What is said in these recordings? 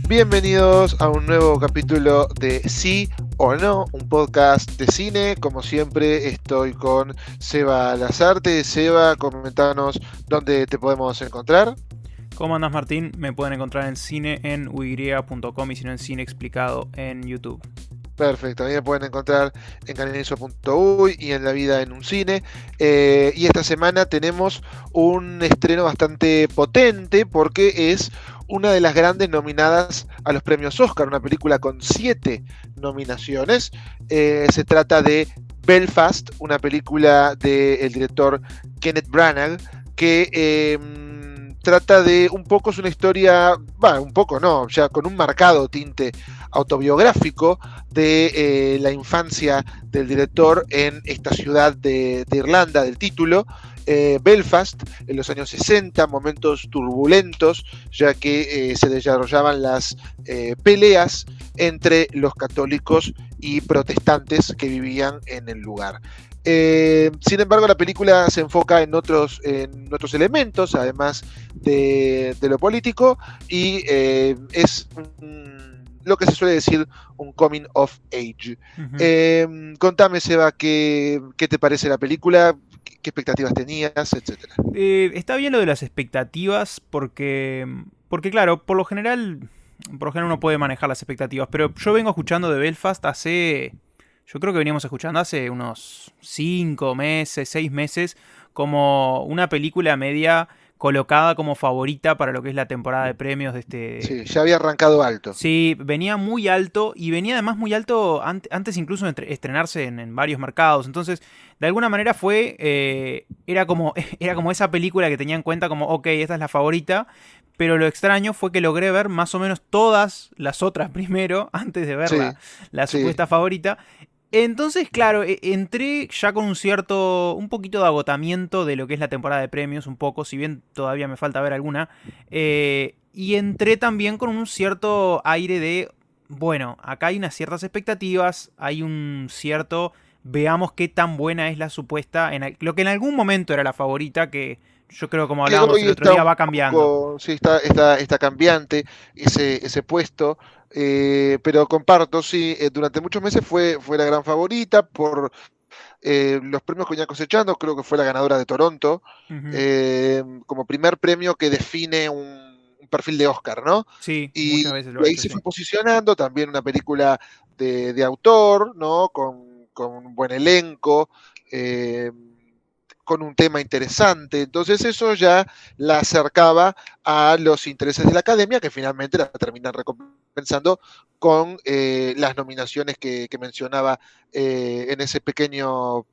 Bienvenidos a un nuevo capítulo de Sí o No, un podcast de cine. Como siempre, estoy con Seba Lazarte. Seba, comentanos dónde te podemos encontrar. ¿Cómo andas, Martín? Me pueden encontrar en cine en uy.com y si no en Cine Explicado en YouTube. Perfecto, también me pueden encontrar en canenizo.uy y en La Vida en un Cine. Y esta semana tenemos un estreno bastante potente porque es una de las grandes nominadas a los premios Oscar, una película con 7 nominaciones. Se trata de Belfast, una película del director Kenneth Branagh que trata de un poco, es una historia, un poco no, ya con un marcado tinte autobiográfico de la infancia del director en esta ciudad de Irlanda, del título, Belfast, en los años 60, momentos turbulentos, ya que se desarrollaban las peleas entre los católicos y protestantes que vivían en el lugar. Sin embargo, la película se enfoca en otros elementos, además de lo político, y es lo que se suele decir un coming of age. Contame, Seba, ¿qué te parece la película? ¿Qué expectativas tenías? Etcétera. Está bien lo de las expectativas porque claro, por lo general uno puede manejar las expectativas, pero yo vengo escuchando de Belfast yo creo que veníamos escuchando hace unos 5 meses, 6 meses, como una película media colocada como favorita para lo que es la temporada de premios de Sí, ya había arrancado alto. Sí, venía muy alto y venía además muy alto antes incluso de estrenarse en varios mercados. Entonces, de alguna manera era como esa película que tenía en cuenta como, ok, esta es la favorita. Pero lo extraño fue que logré ver más o menos todas las otras primero, antes de ver Sí, la sí. supuesta favorita. Entonces, claro, entré ya con un poquito de agotamiento de lo que es la temporada de premios, un poco, si bien todavía me falta ver alguna. Y entré también con un cierto aire de, bueno, acá hay unas ciertas expectativas, hay un cierto, veamos qué tan buena es la supuesta, lo que en algún momento era la favorita, que yo creo como Que hablábamos hoy el otro está día un va cambiando. poco, sí, está cambiante ese puesto, pero comparto, sí, durante muchos meses fue la gran favorita por los premios que venía cosechando, creo que fue la ganadora de Toronto, Ujú. como primer premio que define un perfil de Oscar, ¿no? Sí, Y muchas veces lo ha ahí hecho, se sí. fue posicionando también una película de autor, ¿no? Con un buen elenco, eh, con un tema interesante. Entonces eso ya la acercaba a los intereses de la academia, que finalmente la terminan recompensando con las nominaciones que mencionaba en ese pequeño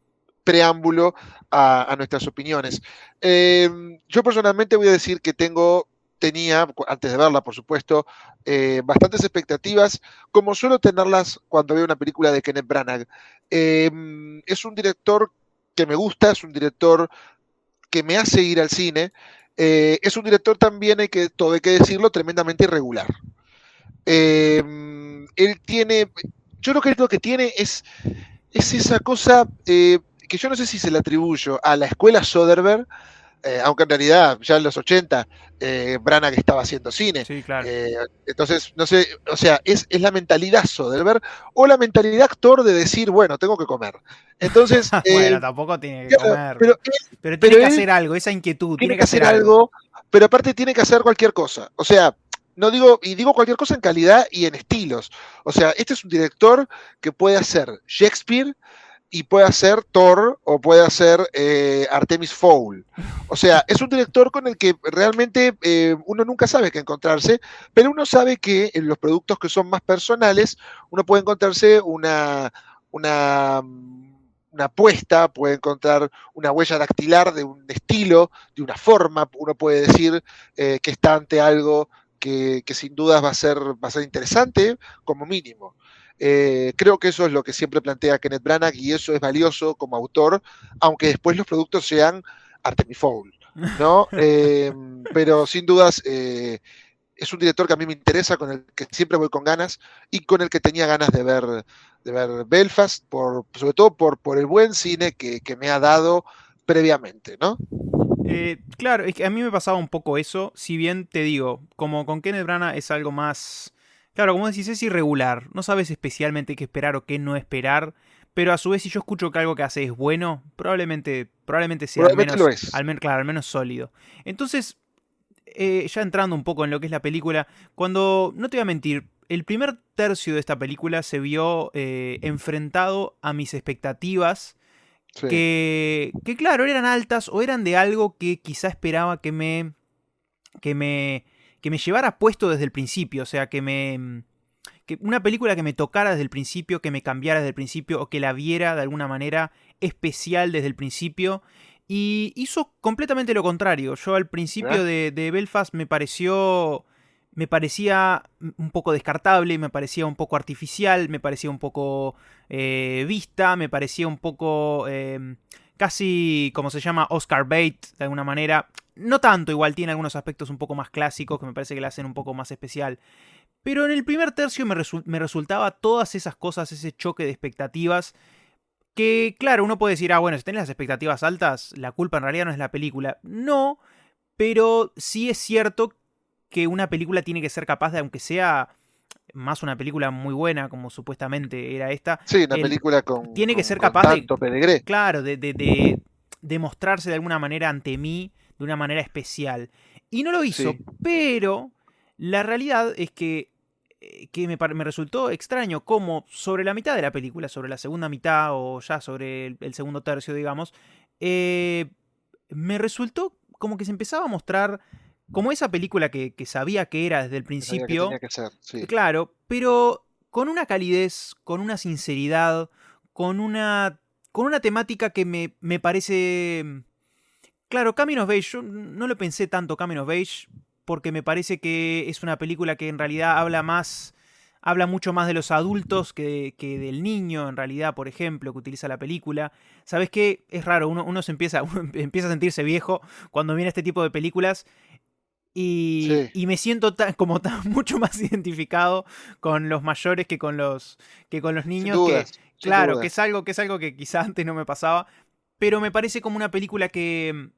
preámbulo a nuestras opiniones. Yo personalmente voy a decir que tenía, antes de verla, por supuesto, bastantes expectativas, como suelo tenerlas cuando veo una película de Kenneth Branagh. Es un director que me gusta, es un director que me hace ir al cine, es un director también, todo hay que decirlo, tremendamente irregular. Él tiene, yo creo que lo que tiene es esa cosa que yo no sé si se le atribuyo a la escuela Soderbergh, aunque en realidad ya en los 80 Branagh estaba haciendo cine. Sí, claro. Entonces, no sé, o sea, es la mentalidad Soderbergh o la mentalidad actor de decir, bueno, tengo que comer. Entonces, Bueno, tampoco tiene que claro, comer. Pero tiene pero que él hacer algo, esa inquietud, tiene tiene que que hacer hacer algo. algo, pero aparte tiene que hacer cualquier cosa. O sea, no digo, y digo cualquier cosa en calidad y en estilos. O sea, este es un director que puede hacer Shakespeare y puede hacer Thor o puede hacer Artemis Fowl. O sea, es un director con el que realmente uno nunca sabe qué encontrarse, pero uno sabe que en los productos que son más personales, uno puede encontrarse una, una apuesta, puede encontrar una huella dactilar de un estilo, de una forma, uno puede decir que está ante algo que sin dudas va a ser interesante, como mínimo. Creo que eso es lo que siempre plantea Kenneth Branagh y eso es valioso como autor, aunque después los productos sean Artemis Fowl, ¿no? Pero sin dudas es un director que a mí me interesa, con el que siempre voy con ganas y con el que tenía ganas de ver Belfast, sobre todo por el buen cine que me ha dado previamente, ¿no? Claro, es que a mí me pasaba un poco eso, si bien te digo, como con Kenneth Branagh es algo más, Claro, como decís, es irregular. No sabes especialmente qué esperar o qué no esperar. Pero a su vez, si yo escucho que algo que hace es bueno, probablemente sea Probablemente lo es. claro, al menos sólido. Entonces, ya entrando un poco en lo que es la película, cuando, no te voy a mentir, el primer tercio de esta película se vio enfrentado a mis expectativas, Sí, que claro, eran altas o eran de algo que quizá esperaba que me, que me llevara puesto desde el principio, o sea, que una película que me tocara desde el principio, que me cambiara desde el principio o que la viera de alguna manera especial desde el principio. Y hizo completamente lo contrario. Yo al principio ¿verdad? de Belfast me parecía un poco descartable, me parecía un poco artificial, me parecía un poco vista, me parecía un poco casi como se llama Oscar bait de alguna manera. No tanto, igual tiene algunos aspectos un poco más clásicos que me parece que la hacen un poco más especial. Pero en el primer tercio me resultaba todas esas cosas, ese choque de expectativas, que claro, uno puede decir, ah, bueno, si tenés las expectativas altas, la culpa en realidad no es la película. No, pero sí es cierto que una película tiene que ser capaz de, aunque sea más una película muy buena, como supuestamente era esta, Sí, una el, película tiene que ser con capaz de, tanto pedigree. claro, de mostrarse de alguna manera ante mí, de una manera especial. Y no lo hizo, Sí, pero la realidad es que me resultó extraño como sobre la mitad de la película, sobre la segunda mitad o ya sobre el segundo tercio, digamos, eh, me resultó como que se empezaba a mostrar como esa película que sabía que era desde el no sabía que tenía principio, que ser, sí. claro, pero con una calidez, con una sinceridad, con una, con una temática que me parece... Claro, Coming of Age, yo no lo pensé tanto Coming of Age, porque me parece que es una película que en realidad habla mucho más de los adultos que del niño, en realidad, por ejemplo, que utiliza la película. ¿Sabes qué? Es raro, uno empieza a sentirse viejo cuando viene este tipo de películas Sí, y me siento como mucho más identificado con los mayores que con los sin niños, que dudas, sin claro, dudas. que es algo que quizá antes no me pasaba, pero me parece como una película que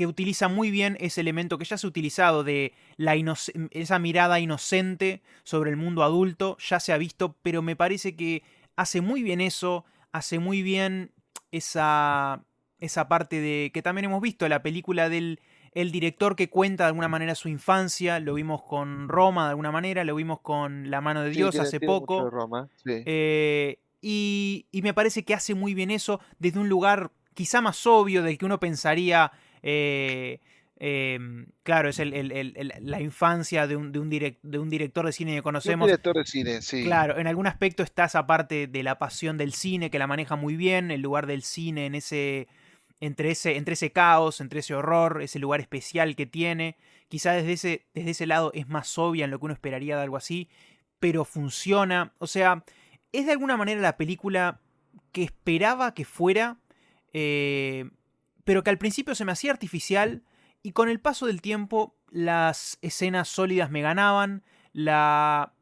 utiliza muy bien ese elemento que ya se ha utilizado de esa mirada inocente sobre el mundo adulto, ya se ha visto, pero me parece que hace muy bien eso, hace muy bien esa, esa parte de que también hemos visto, la película del el director que cuenta de alguna manera su infancia, lo vimos con Roma de alguna manera, lo vimos con La mano de Sí, Dios hace tiene mucho de poco, Roma, sí. y me parece que hace muy bien eso desde un lugar quizá más obvio del que uno pensaría. eh, claro, es la infancia de un director de cine que De un conocemos. director de cine, sí. Claro, en algún aspecto está esa parte de la pasión del cine que la maneja muy bien, el lugar del cine en entre ese caos, entre ese horror, ese lugar especial que tiene. Quizá desde ese lado es más obvia en lo que uno esperaría de algo así, pero funciona. O sea, es de alguna manera la película que esperaba que fuera, eh, pero que al principio se me hacía artificial y con el paso del tiempo las escenas sólidas me ganaban, la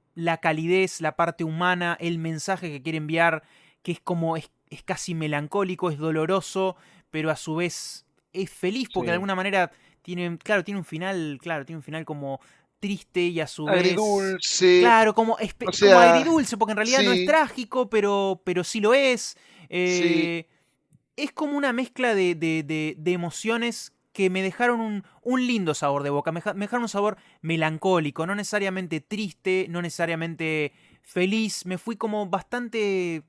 calidez, la parte humana, el mensaje que quiere enviar, que es como es casi melancólico, es doloroso, pero a su vez es feliz porque de Sí. alguna manera tiene, claro, tiene un final como triste y a su vez, Agridulce, claro, o como sea, agridulce, porque en realidad no es sí, trágico, pero sí lo es. sí, Es como una mezcla de emociones que me dejaron un lindo sabor de boca, me dejaron un sabor melancólico, no necesariamente triste, no necesariamente feliz, me fui como bastante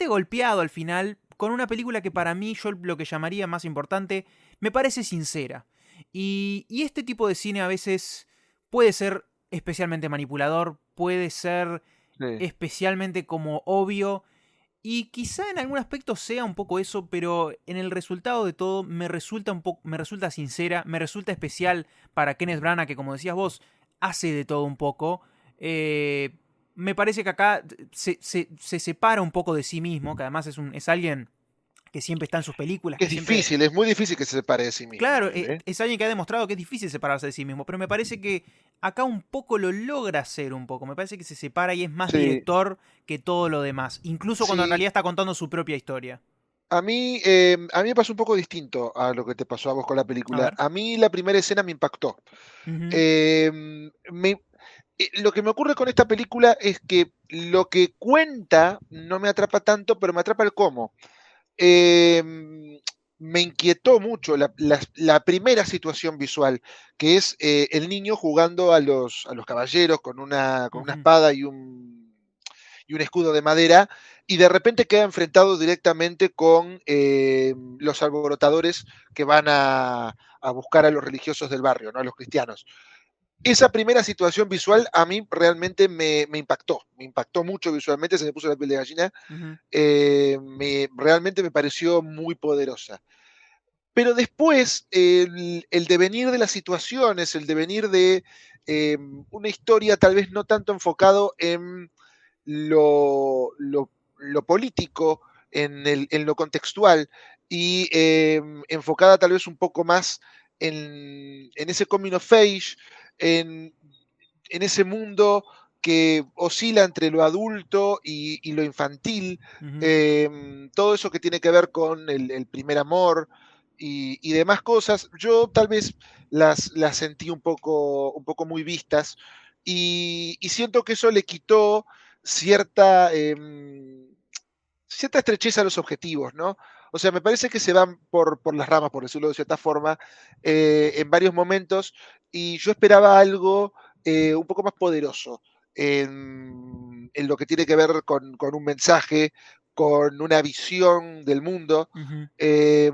golpeado al final, con una película que para mí, yo lo que llamaría más importante, me parece sincera. Y este tipo de cine a veces puede ser especialmente manipulador, puede ser sí. especialmente como obvio, y quizá en algún aspecto sea un poco eso, pero en el resultado de todo me resulta me resulta sincera, me resulta especial para Kenneth Branagh, que como decías vos, hace de todo un poco. Eh, Me parece que acá se separa un poco de sí mismo, que además es alguien que siempre está en sus películas, Que que es siempre... difícil, es muy difícil que se separe de sí mismo Claro, él, ¿eh? es alguien que ha demostrado que es difícil separarse de sí mismo, pero me parece que acá un poco lo logra hacer un poco. Me parece que se separa y es más Sí, director que todo lo demás, incluso cuando en sí. realidad está contando su propia historia. A mí me pasó un poco distinto a lo que te pasó a vos con la A película. ver. A mí la primera escena me impactó. Ujú. Eh, me, Lo que me ocurre con esta película es que lo que cuenta no me atrapa tanto, pero me atrapa el cómo. Eh, Me inquietó mucho la primera situación visual, que es el niño jugando a los caballeros con una Ujú, espada y un escudo de madera, y de repente queda enfrentado directamente con los alborotadores que van a buscar a los religiosos del barrio, ¿no? A los cristianos. Esa primera situación visual a mí realmente me impactó mucho visualmente, se me puso la piel de gallina, ujú, realmente me pareció muy poderosa. Pero después, el devenir de las situaciones, el devenir de una historia tal vez no tanto enfocado en lo político, en lo contextual, y enfocada tal vez un poco más en ese coming of age, en, en ese mundo que oscila entre lo adulto y lo infantil, ujú. todo eso que tiene que ver con el primer amor y demás cosas, yo tal vez las sentí un poco muy vistas y siento que eso le quitó cierta, cierta estrechez a los objetivos, ¿no? O sea, me parece que se van por las ramas, por decirlo de cierta forma, en varios momentos, y yo esperaba algo un poco más poderoso en lo que tiene que ver con un mensaje, con una visión del mundo. Ujú. Eh,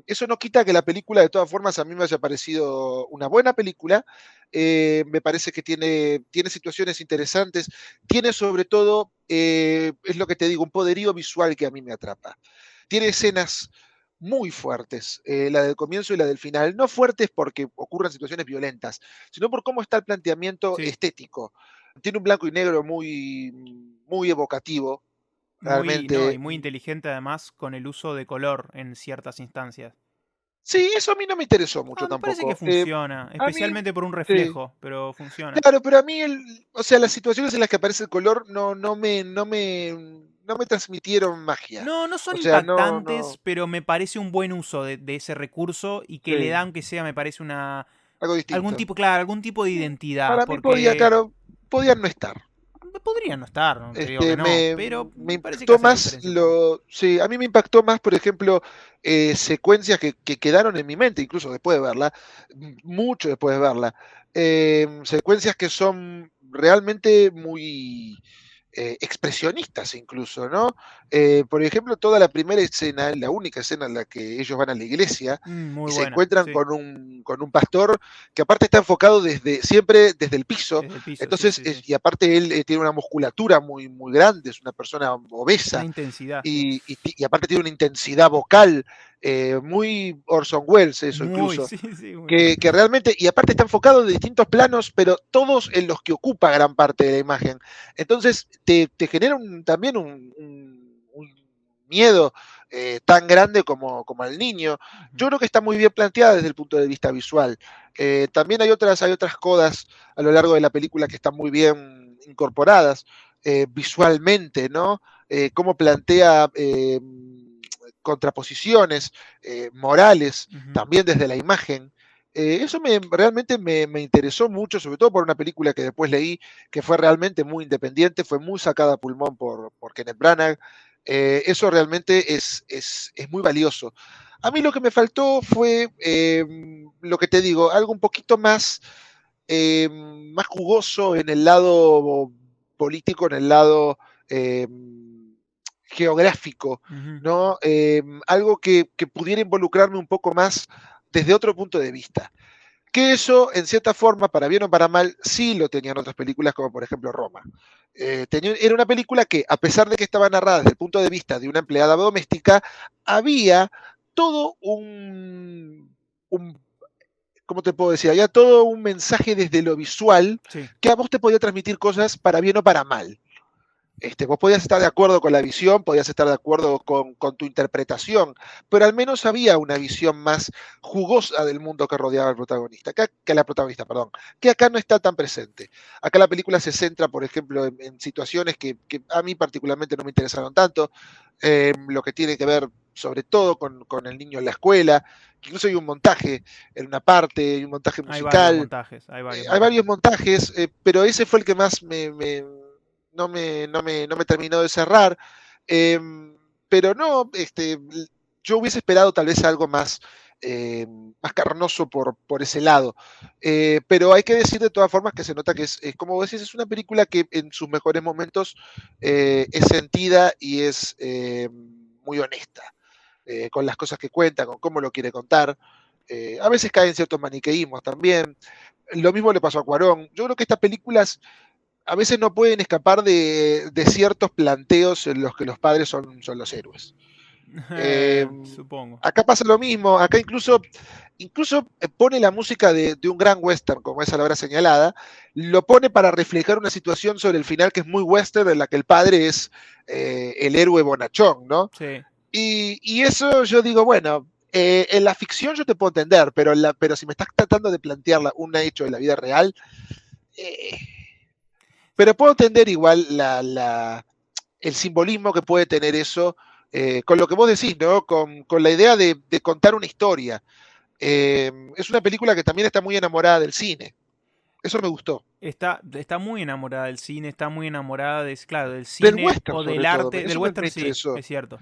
Eso no quita que la película, de todas formas, a mí me haya parecido una buena película. Me parece que tiene situaciones interesantes, tiene sobre todo, es lo que te digo, un poderío visual que a mí me atrapa. Tiene escenas muy fuertes, la del comienzo y la del final. No fuertes porque ocurran situaciones violentas, sino por cómo está el planteamiento Sí, estético. Tiene un blanco y negro muy evocativo, muy, no, y realmente. muy inteligente además con el uso de color en ciertas instancias. Sí, eso a mí no me interesó Ah, mucho me parece que tampoco. funciona, A mí, especialmente por un sí. reflejo, pero funciona. Claro, pero a mí, o sea, las situaciones en las que aparece el color no me transmitieron magia. No, no O son sea, impactantes, pero me parece un buen uso de ese recurso y que le sí, dan que sea, me parece una algo algún distinto. tipo, claro, algún tipo de identidad, Para mí podía, porque claro, podían no estar. podría no estar, no te digo que no, pero Me me parece que impactó hace la más diferencia un poco. sí, a mí me impactó más, por ejemplo, secuencias que quedaron en mi mente, incluso después de verla, mucho después de verla, secuencias que son realmente muy expresionistas incluso, ¿no? Por ejemplo, toda la primera escena, la única escena en la que ellos van a la iglesia Muy y se buena, encuentran sí, con un pastor que aparte está enfocado siempre desde el piso, desde el piso, sí, entonces, sí, sí. y aparte él tiene una musculatura muy grande, es una persona Una obesa, intensidad, sí. y aparte tiene una intensidad vocal muy Orson Welles, eso Muy, incluso, sí, sí, muy. que realmente, y aparte está enfocado de distintos planos, pero todos en los que ocupa gran parte de la imagen. Entonces te genera también un miedo tan grande como al niño. Ujú, Yo creo que está muy bien planteada desde el punto de vista visual. También hay otras codas a lo largo de la película que están muy bien incorporadas visualmente, ¿no? Cómo plantea contraposiciones morales, ujú. también desde la imagen. Eso realmente me interesó mucho, sobre todo por una película que después leí, que fue realmente muy independiente, fue muy sacada a pulmón por Kenneth Branagh. Eso realmente es muy valioso. A mí lo que me faltó fue, lo que te digo, algo un poquito más jugoso en el lado político, en el lado eh, geográfico, Ujú. ¿no? Algo que pudiera involucrarme un poco más desde otro punto de vista. Que eso, en cierta forma, para bien o para mal, sí lo tenían otras películas, como por ejemplo Roma. Era una película que, a pesar de que estaba narrada desde el punto de vista de una empleada doméstica, había todo un ¿cómo te puedo decir? Había todo un mensaje desde lo visual Sí, que a vos te podía transmitir cosas para bien o para mal. Vos podías estar de acuerdo con la visión, podías estar de acuerdo con tu interpretación, pero al menos había una visión más jugosa del mundo que rodeaba al protagonista, que la protagonista, perdón, que acá no está tan presente. Acá la película se centra, por ejemplo, en situaciones que a mí particularmente no me interesaron tanto, lo que tiene que ver sobre todo con el niño en la escuela, incluso hay un montaje en una parte, hay un montaje Hay varios musical, montajes, hay varios hay montajes. varios montajes, pero ese fue el que más no me terminó de cerrar. Eh, pero no, yo hubiese esperado tal vez algo más, más carnoso por ese lado. Pero hay que decir de todas formas que se nota que como vos decís, es una película que en sus mejores momentos es sentida y es muy honesta con las cosas que cuenta, con cómo lo quiere contar. A veces caen ciertos maniqueísmos también. Lo mismo le pasó a Cuarón. Yo creo que estas películas a veces no pueden escapar de ciertos planteos en los que los padres son los héroes. Eh, Supongo. Acá pasa lo mismo, acá incluso pone la música de un gran western, como es a la hora señalada, lo pone para reflejar una situación sobre el final que es muy western, en la que el padre es el héroe bonachón, ¿no? Sí. Y eso yo digo, bueno, en la ficción yo te puedo entender, pero si me estás tratando de plantear un hecho de la vida real, eh, pero puedo entender igual el simbolismo que puede tener eso con lo que vos decís, ¿no? Con la idea de contar una historia. Es una película que también está muy enamorada del cine. Eso me gustó. Está muy enamorada del cine, está muy enamorada de, claro, del Del cine western, o del sobre todo. arte. Del Eso me western sí, interesó. es cierto.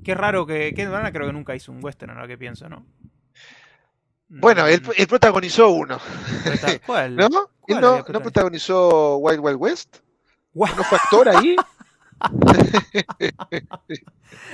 Qué raro que Nolan creo que nunca hizo un western, ahora que pienso, ¿no? Bueno, Mm, él protagonizó uno. ¿Cuál? ¿No? ¿Él ¿Cuál había no protagonizado? protagonizó Wild Wild West? Guau. ¿No fue actor ahí?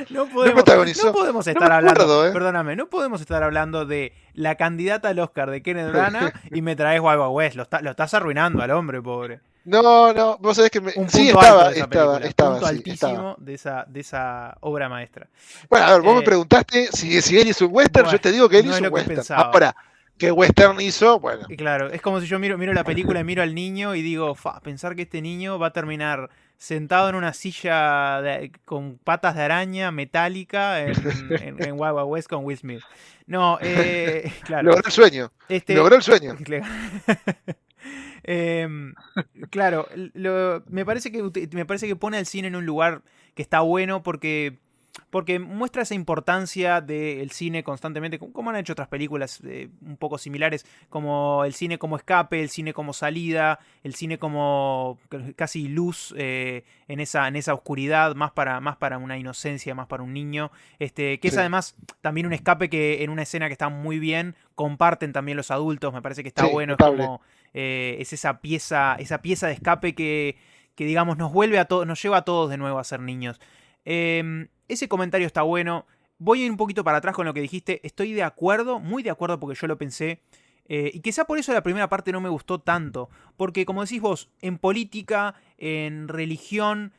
No No podemos, no protagonizó. podemos No me estar hablando, acuerdo, ¿eh? perdóname, no podemos estar hablando de la candidata al Oscar de Kenneth Branagh y me traes Wild Wild West. Lo estás arruinando al hombre, pobre. No, vos sabés que Un sí, punto alto de esa película, punto sí, estaba. altísimo de esa obra maestra. Bueno, a ver, vos me Eh, preguntaste si él hizo un western, bueno, yo te digo que él no es hizo lo un que western. pensaba. Ahora, ¿qué western hizo? Bueno, Y claro, es como si yo miro la película y miro al niño y digo, pensar que este niño va a terminar sentado en una silla con patas de araña metálica en Wild Wild West con Will Smith. No, claro. logró el sueño. Este. Logró el sueño. Em, claro, me parece que pone al cine en un lugar que está bueno porque muestra esa importancia del cine constantemente, como han hecho otras películas un poco similares, como el cine como escape, el cine como salida, el cine como casi luz en esa oscuridad, más para una inocencia, más para un niño, que es Sí, además también un escape que en una escena que está muy bien, comparten también los adultos, me parece que está sí, bueno, es notable. como es esa pieza de escape que digamos nos vuelve a todos, nos lleva a todos de nuevo a ser niños. Ese comentario está bueno. Voy a ir un poquito para atrás con lo que dijiste. Estoy de acuerdo, muy de acuerdo porque yo lo pensé. Y quizá por eso la primera parte no me gustó tanto. Porque como decís vos, en política, en religión,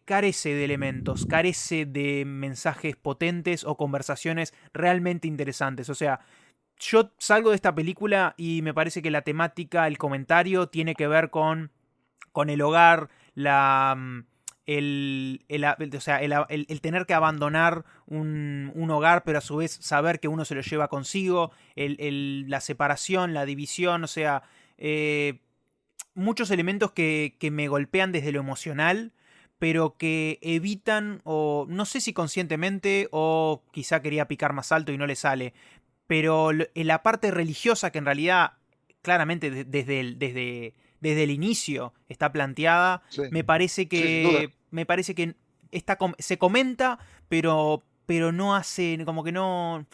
carece de elementos, carece de mensajes potentes o conversaciones realmente interesantes. O sea, yo salgo de esta película y me parece que la temática, el comentario, tiene que ver con el hogar, o sea, el tener que abandonar un hogar, pero a su vez saber que uno se lo lleva consigo, la separación, la división, o sea, muchos elementos que me golpean desde lo emocional, pero que evitan, o no sé si conscientemente, o quizá quería picar más alto y no le sale, pero en la parte religiosa que en realidad claramente desde el inicio está planteada, Sí, sí, sin duda. me parece que se comenta, pero no hace, como que no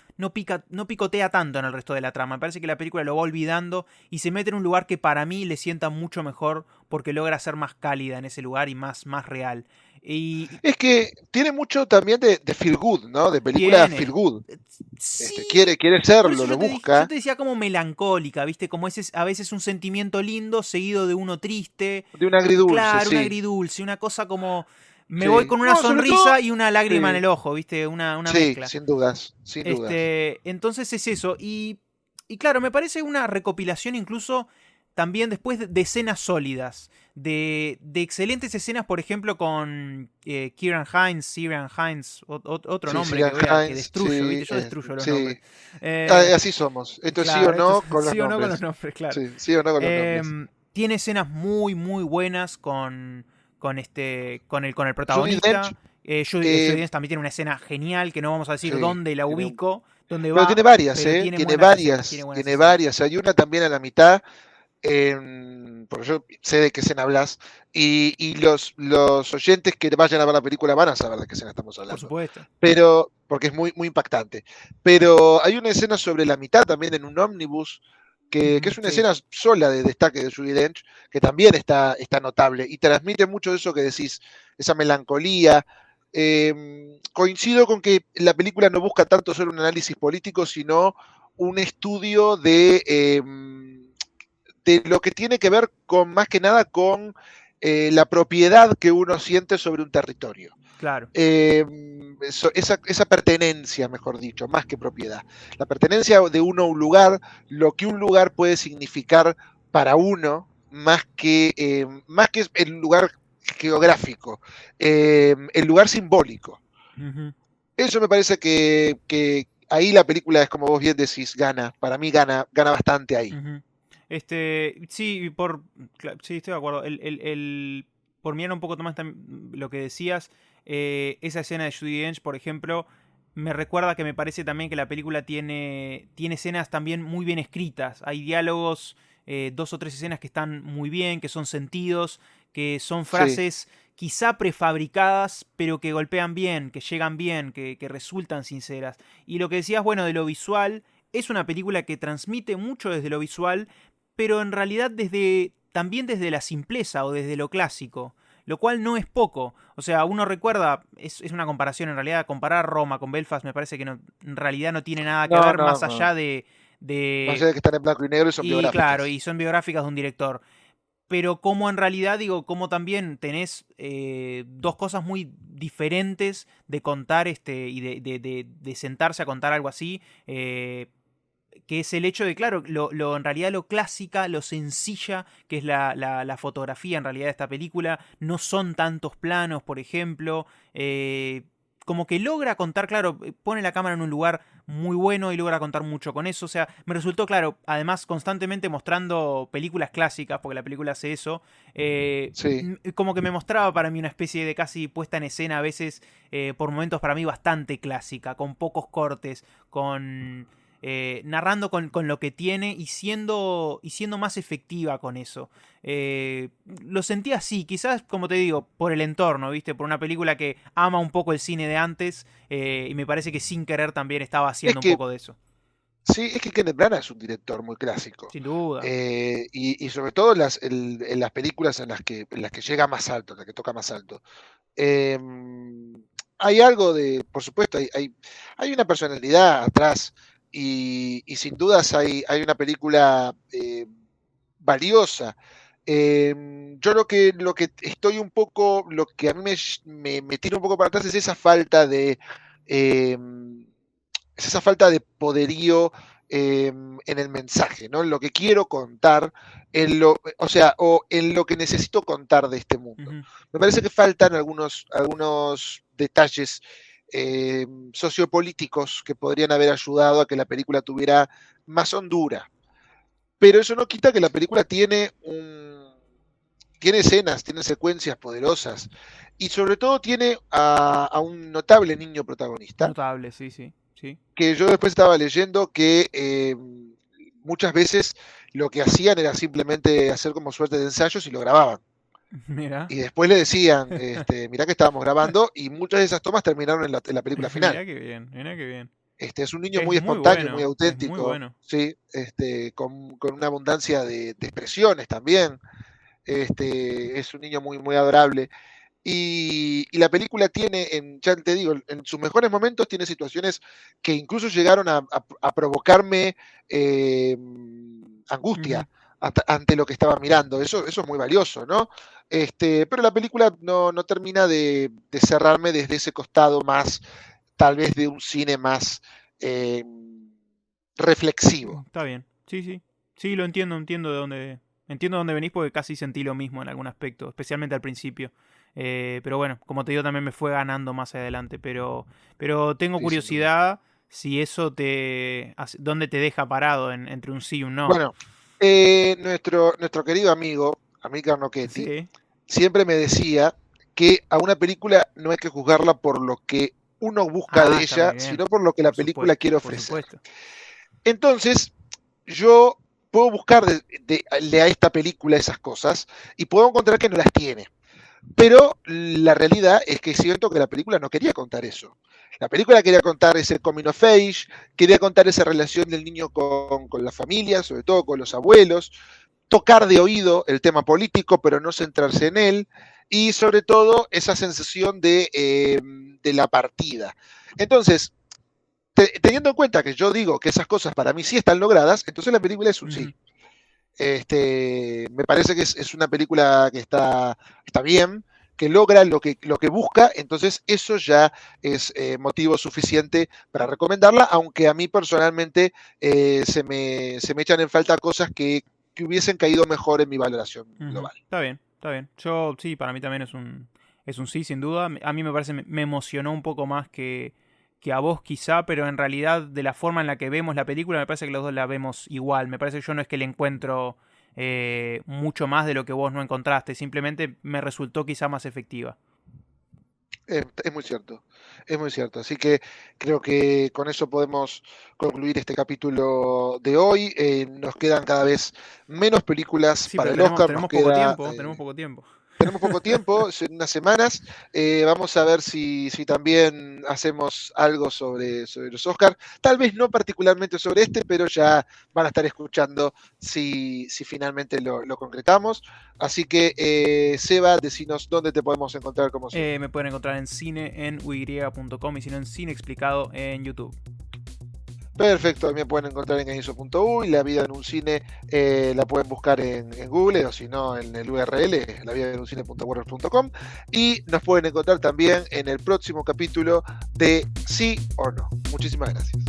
picotea tanto en el resto de la trama. Me parece que la película lo va olvidando y se mete en un lugar que para mí le sienta mucho mejor porque logra ser más cálida en ese lugar y más real. Y Es que tiene mucho también de feel good, ¿no? De película feel tiene. good. Sí, Quiere por eso serlo, lo yo busca. te decía como melancólica, ¿viste? Como ese, a veces un sentimiento lindo seguido de uno triste. De un agridulce, Claro, un sí. agridulce, una cosa como... Me voy Sí. con una No, sobre todo, sonrisa y una lágrima en sí. el ojo, ¿viste? Una Sí, mezcla. sin dudas, sin dudas. Entonces es eso. Y claro, me parece una recopilación incluso también después de escenas sólidas. De excelentes escenas, por ejemplo, con Ciarán Hinds, otro Sí, nombre Sigan que Hines, destruyo, ¿viste? Yo destruyo los nombres. sí. Eh, Así somos. Esto es sí o claro, esto es no con los sí o no con los nombres. nombres, claro. Sí, sí o no con los nombres. Tiene escenas muy buenas con el Judi Dench, protagonista. Judy Eh, Dench también tiene una escena genial que no vamos a decir sí, dónde la tiene ubico, dónde pero va, tiene varias, pero ¿eh? tiene Tiene buenas escenas, tiene varias, buenas tiene escenas. varias. Hay una también a la mitad, porque yo sé de qué escena hablas, y los oyentes que vayan a ver la película van a saber de qué escena estamos Por hablando. supuesto. Pero, porque es muy, muy impactante. Pero hay una escena sobre la mitad también en un ómnibus, que Ujú, es una sí, escena sola de destaque de Judi Dench, que también está notable y transmite mucho de eso que decís, esa melancolía. Coincido con que la película no busca tanto ser un análisis político, sino un estudio de lo que tiene que ver con, más que nada, con la propiedad que uno siente sobre un territorio. claro. Eh, esa pertenencia, mejor dicho, más que propiedad. La pertenencia de uno a un lugar, lo que un lugar puede significar para uno, más que el lugar geográfico, el lugar simbólico. Ujú, Eso me parece que ahí la película es como vos bien decís, gana, para mí gana bastante ahí. ujú. Sí, sí, estoy de acuerdo. Por mirar un poco más lo que decías, esa escena de Judi Dench, por ejemplo, me recuerda que me parece también que la película tiene escenas también muy bien escritas. Hay diálogos, dos o tres escenas que están muy bien, que son sentidos, que son Sí, frases quizá prefabricadas, pero que golpean bien, que llegan bien, que resultan sinceras. Y lo que decías, bueno, de lo visual, es una película que transmite mucho desde lo visual, pero en realidad también desde la simpleza o desde lo clásico, lo cual no es poco. O sea, uno recuerda, es una comparación en realidad, comparar Roma con Belfast me parece que en realidad no tiene nada que no, ver no, más no. allá Más allá de de que están en blanco y negro y son y claro, biográficas. y son biográficas de un director. Pero como en realidad, digo, como también tenés dos cosas muy diferentes de contar y de sentarse a contar algo así. Que es el hecho de, claro, en realidad lo clásica, lo sencilla que es la fotografía en realidad de esta película, no son tantos planos, por ejemplo, como que logra contar, claro, pone la cámara en un lugar muy bueno y logra contar mucho con eso, o sea, me resultó claro, además constantemente mostrando películas clásicas, porque la película hace eso, Sí. como que me mostraba para mí una especie de casi puesta en escena a veces, por momentos para mí bastante clásica, con pocos cortes, con narrando con lo que tiene y siendo más efectiva con eso. Lo sentí así, quizás, como te digo, por el entorno, ¿viste? Por una película que ama un poco el cine de antes y me parece que sin querer también estaba Es haciendo un que poco de eso. Sí, es que Kenneth Branagh es un director muy clásico. Sin duda. Y sobre todo en las películas en las que llega más alto, en las que toca más alto. Eh, hay algo de, por supuesto, hay una personalidad atrás y sin dudas hay una película valiosa. Yo lo que estoy un poco, lo que a mí me tira un poco para atrás es esa falta eh, es esa falta de poderío en el mensaje, ¿no? En lo que quiero contar, o sea, o en lo que necesito contar de este mundo. Ujú, Me parece que faltan algunos detalles sociopolíticos que podrían haber ayudado a que la película tuviera más hondura. Pero eso no quita que la película tiene escenas, tiene secuencias poderosas y sobre todo tiene a un notable niño protagonista notable, sí, sí, sí. que yo después estaba leyendo que muchas veces lo que hacían era simplemente hacer como suerte de ensayos y lo grababan. Mira. Y después le decían, mirá que estábamos grabando, y muchas de esas tomas terminaron en la película final. Mira qué bien, mira qué bien. Es un niño muy espontáneo, muy Es muy auténtico, bueno. ¿sí? Con una abundancia de expresiones también. Es un niño muy adorable. Y la película tiene, ya te digo, en sus mejores momentos tiene situaciones que incluso llegaron a provocarme Ujú, angustia ante lo que estaba mirando. Eso es muy valioso, ¿no? Pero la película no termina de cerrarme desde ese costado más, tal vez de un cine más eh, reflexivo. está bien. Sí, sí. Sí, lo entiendo, entiendo de dónde venís porque casi sentí lo mismo en algún aspecto, especialmente al principio. Pero bueno, como te digo, también me fue ganando más adelante. Pero tengo Sí, sin duda. curiosidad si eso dónde te deja parado entre un sí y un no. Bueno, nuestro querido amigo, Amílcar Nochetti, Sí. siempre me decía que a una película no hay que juzgarla por lo que uno busca de ella, sino por lo que la película quiere ofrecer. Entonces, yo puedo buscar de a esta película esas cosas y puedo encontrar que no las tiene. Pero la realidad es que siento que la película no quería contar eso. La película quería contar ese coming of age, quería contar esa relación del niño con la familia, sobre todo con los abuelos, tocar de oído el tema político, pero no centrarse en él, y sobre todo esa sensación de la partida. Entonces, teniendo en cuenta que yo digo que esas cosas para mí sí están logradas, entonces la película es un sí. Me parece que es una película que está bien, que logra lo que busca, entonces eso ya es motivo suficiente para recomendarla, aunque a mí personalmente se me echan en falta cosas que hubiesen caído mejor en mi valoración global. Está bien. Yo sí, para mí también es un sí, sin duda. A mí me parece, me emocionó un poco más que a vos quizá, pero en realidad de la forma en la que vemos la película me parece que los dos la vemos igual. Me parece que yo no es que le encuentro mucho más de lo que vos no encontraste, simplemente me resultó quizá más efectiva. Es muy cierto. Así que creo que con eso podemos concluir este capítulo de hoy. Nos quedan cada vez menos películas para el Oscar. Tenemos poco tiempo. Tenemos poco tiempo, en unas semanas. Vamos a ver si también hacemos algo sobre los Oscars. Tal vez no particularmente sobre este, pero ya van a estar escuchando si finalmente lo concretamos. Así que, Seba, decinos dónde te podemos encontrar como siempre. Me pueden encontrar en cine en uy.com y si no en Cine Explicado en YouTube. Perfecto, también pueden encontrar en gainzo.uy, La vida en un cine la pueden buscar en Google o si no en el URL, lavidaenuncine.wordpress.com y nos pueden encontrar también en el próximo capítulo de Sí o No. Muchísimas gracias.